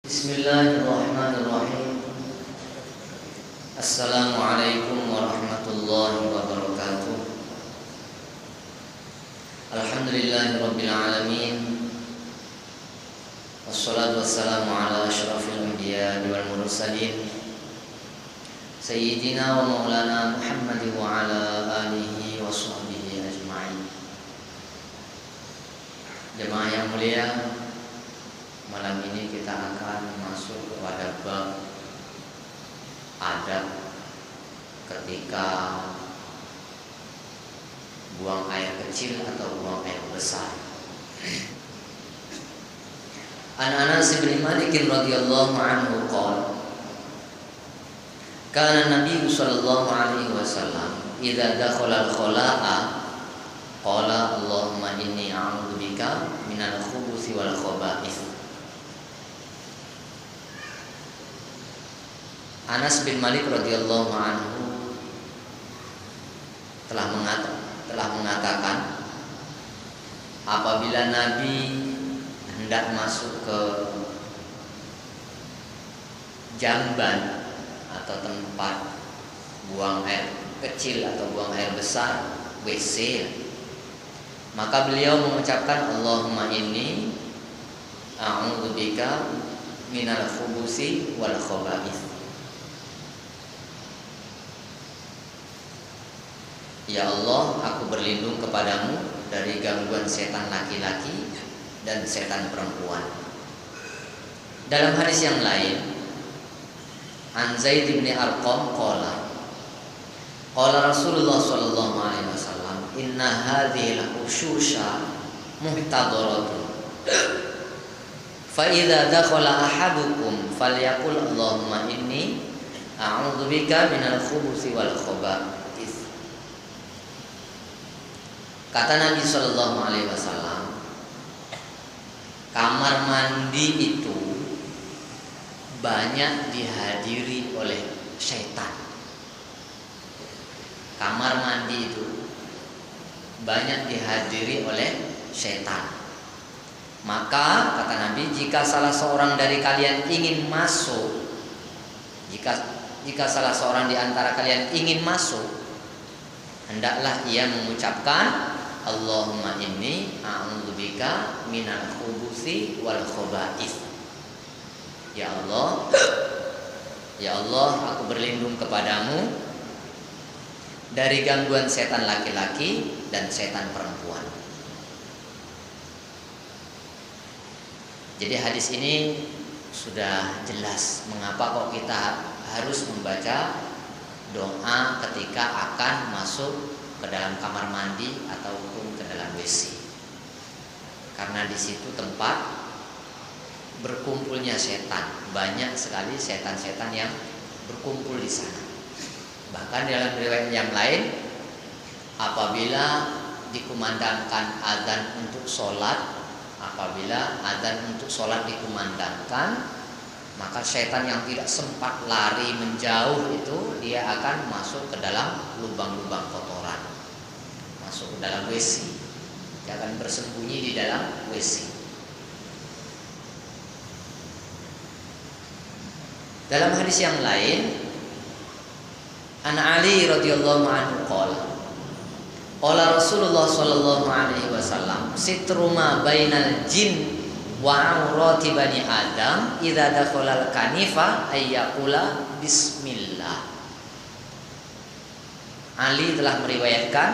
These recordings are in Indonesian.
Bismillahirrahmanirrahim. Assalamualaikum warahmatullahi wabarakatuh. Alhamdulillahirabbil alamin. Wassalatu wassalamu ala asyrafil anbiya'i wal mursalin Sayyidina wa maulana Muhammad wa ala alihi wa sahbihi ajma'in. Jemaah yang mulia, malam ini kita akan masuk kepada bab adab ketika buang air kecil atau buang air besar. An Anas bin Malik radhiyallahu anhu qala kana Nabi sallallahu alaihi wasallam idza dakhala al-khala'a qala Allahumma inni a'udzu bika minal khubuthi wal khaba'ith. Anas bin Malik radhiyallahu anhu telah mengatakan, apabila Nabi hendak masuk ke jamban atau tempat buang air kecil atau buang air besar, WC, maka beliau mengucapkan Allahumma inni a'udzubika minal khubusi wal khaba'ith. Ya Allah, aku berlindung kepadamu dari gangguan setan laki-laki dan setan perempuan. Dalam hadis yang lain, An Zaid bin Arqam qala Rasulullah sallallahu alaihi wasallam, inna hadhil ushusha muhtadaratun fa idza dakhala ahadukum falyaqul Allahumma inni a'udzubika minal khubuthi wal khaba'ith. Kata Nabi Shallallahu Alaihi Wasallam, kamar mandi itu banyak dihadiri oleh syaitan. Kamar mandi itu banyak dihadiri oleh syaitan. Maka kata Nabi, jika salah seorang dari kalian ingin masuk, jika salah seorang di antara kalian ingin masuk, hendaklah ia mengucapkan Allahumma inni a'udzubika minal khubuthi wal khaba'ith. Ya Allah, aku berlindung kepadamu dari gangguan setan laki-laki dan setan perempuan. Jadi hadis ini sudah jelas mengapa kok kita harus membaca doa ketika akan masuk ke dalam kamar mandi ataupun ke dalam WC. Karena di situ tempat berkumpulnya setan. Banyak sekali setan-setan yang berkumpul di sana. Bahkan dalam riwayat yang lain, apabila dikumandangkan azan untuk sholat, dikumandangkan, maka setan yang tidak sempat lari menjauh itu dia akan masuk ke dalam lubang-lubang kotoran, masuk ke dalam WC. Dia akan bersembunyi di dalam WC. Dalam hadis yang lain, An Ali radhiyallahu anhu qala Rasulullah sallallahu alaihi wasallam, sitru ma bainal jin wa aurati bani Adam idza dakhala al-kanifa ayyaqula bismillah. Ali telah meriwayatkan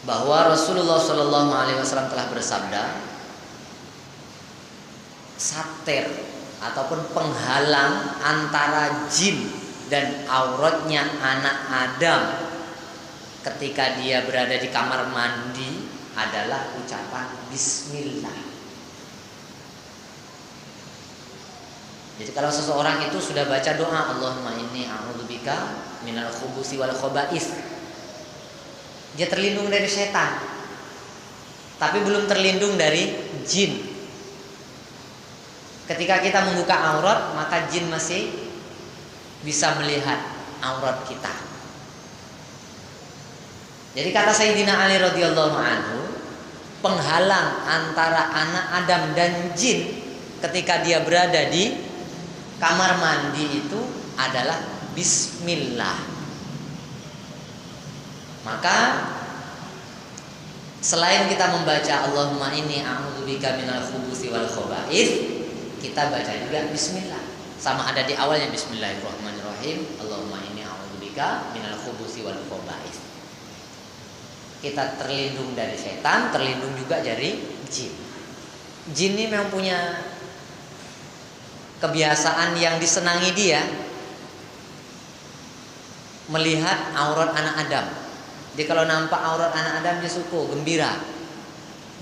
bahwa Rasulullah sallallahu alaihi wasallam telah bersabda, satir ataupun penghalang antara jin dan auratnya anak Adam ketika dia berada di kamar mandi adalah ucapan bismillah. Jadi kalau seseorang itu sudah baca doa Allahumma inni a'udzubika minal khubuthi wal khaba'ith, dia terlindung dari setan, tapi belum terlindung dari jin. Ketika kita membuka aurat, maka jin masih bisa melihat aurat kita. Jadi kata Sayyidina Ali radhiyallahu anhu, penghalang antara anak Adam dan jin ketika dia berada di kamar mandi itu adalah bismillah. Maka selain kita membaca Allahumma inni a'udzubika minal khubuthi wal khaba'ith, kita baca juga bismillah. Sama ada di awalnya bismillahirrahmanirrahim, Allahumma inni a'udzubika minal khubuthi wal khaba'ith. Kita terlindung dari setan, terlindung juga dari jin. Jin ini memang punya kebiasaan yang disenangi dia, melihat aurat anak Adam. Jadi kalau nampak aurat anak Adam dia suka, gembira.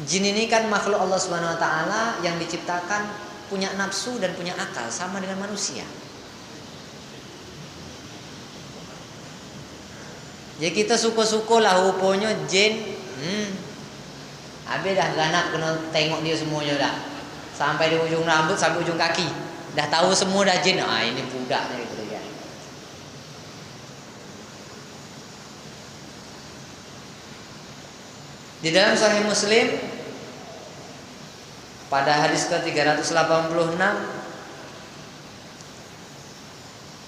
Jin ini kan makhluk Allah Subhanahu wa taala yang diciptakan punya nafsu dan punya akal sama dengan manusia. Jadi kita suka-suka lah rupanya jin. Habis dah ganak kena tengok dia semuanya dah. Sampai di ujung rambut sampai ujung kaki. Dah tahu semua dah jin. Ini budaknya gitu ya. Di dalam Sahih Muslim pada hadis ke-386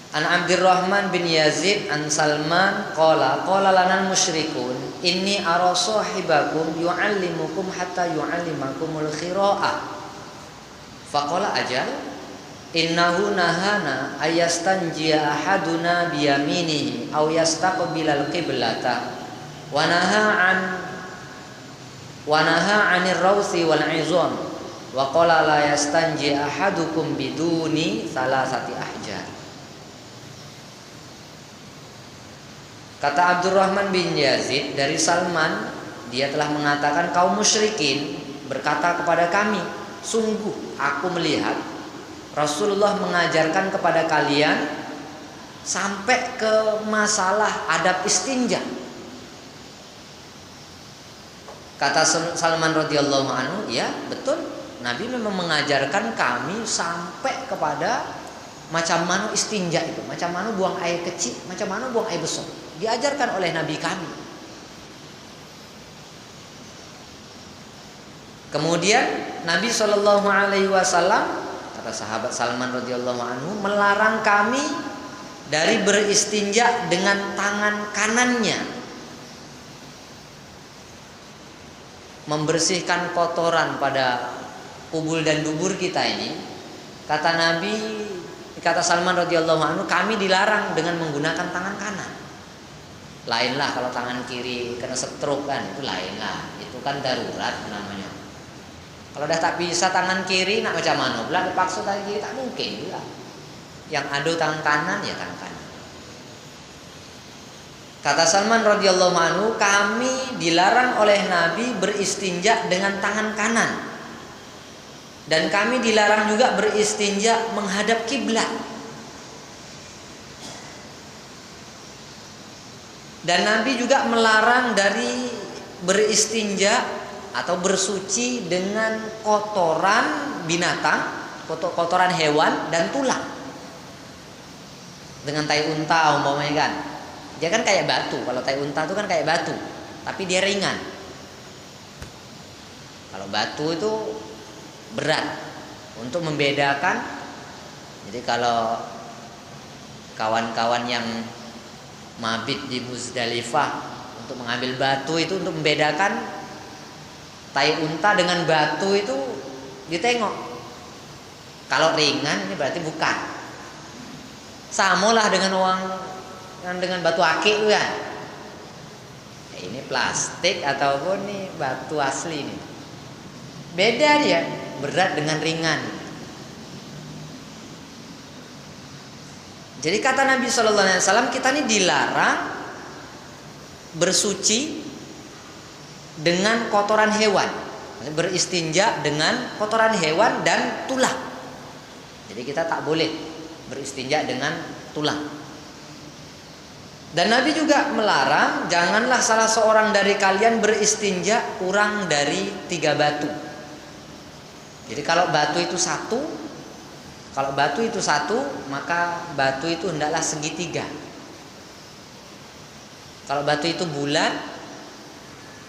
An Abdurrahman bin Yazid an Salman qala lana musyrikun inni ara sahibakum yu'allimukum hatta yu'allimakumul khira'ah faqala ajal innahu nahana ayastanjiya ahaduna biyaminihi aw yastaqbilal qiblata wa naha 'anil rawsi wal 'izam wa qala la yastanji ahadukum biduni salasati ahjar. Kata Abdurrahman bin Yazid dari Salman, dia telah mengatakan kaum musyrikin berkata kepada kami, sungguh aku melihat Rasulullah mengajarkan kepada kalian sampai ke masalah adab istinja. Kata Salman radhiyallahu anhu, ya betul, Nabi memang mengajarkan kami sampai kepada macam mana istinja itu, macam mana buang air kecil, macam mana buang air besar. Diajarkan oleh Nabi kami. Kemudian Nabi SAW, kata sahabat Salman radhiyallahu anhu, melarang kami dari beristinja dengan tangan kanannya, membersihkan kotoran pada kubul dan dubur kita ini. Kata Nabi, kata Salman radhiyallahu anhu, kami dilarang dengan menggunakan tangan kanan. Lainlah kalau tangan kiri kena stroke kan, itu lainlah, itu kan darurat namanya. Kalau dah tak bisa tangan kiri nak macam mana? Belah dipaksa tangan kiri tak mungkin juga. Yang ada tangan kanan ya tangan kanan. Kata Salman radhiyallahu anhu, kami dilarang oleh Nabi beristinja dengan tangan kanan. Dan kami dilarang juga beristinja menghadap kiblat. Dan Nabi juga melarang dari beristinja atau bersuci dengan kotoran binatang, kotoran hewan dan tulang. Dengan tai unta umpamanya kan. Dia kan kayak batu. Kalau tai unta itu kan kayak batu, tapi dia ringan. Kalau batu itu berat. Untuk membedakan, jadi kalau kawan-kawan yang mabit di Muzdalifah untuk mengambil batu itu untuk membedakan tai unta dengan batu itu ditengok. Kalau ringan ini berarti bukan. Samalah dengan dengan batu akik itu kan. Ini plastik ataupun nih batu asli nih. Beda dia, berat dengan ringan. Jadi kata Nabi SAW, kita ini dilarang bersuci dengan kotoran hewan, beristinja dengan kotoran hewan dan tulang. Jadi kita tak boleh beristinja dengan tulang. Dan Nabi juga melarang, janganlah salah seorang dari kalian beristinja kurang dari 3 batu. Jadi kalau batu itu satu, maka batu itu hendaklah segitiga. Kalau batu itu bulat,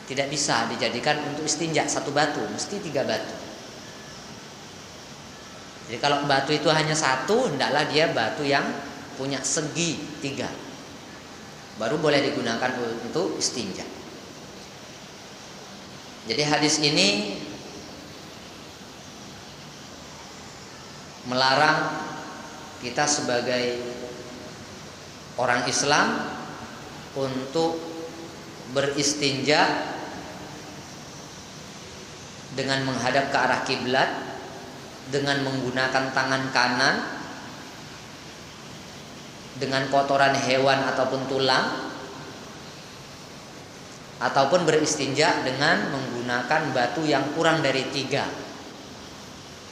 tidak bisa dijadikan untuk istinja 1 batu, mesti 3 batu. Jadi kalau batu itu hanya satu, hendaklah dia batu yang punya segi 3. Baru boleh digunakan untuk istinja. Jadi hadis ini melarang kita sebagai orang Islam untuk beristinja dengan menghadap ke arah kiblat, dengan menggunakan tangan kanan, dengan kotoran hewan ataupun tulang, ataupun beristinja dengan menggunakan batu yang kurang dari 3.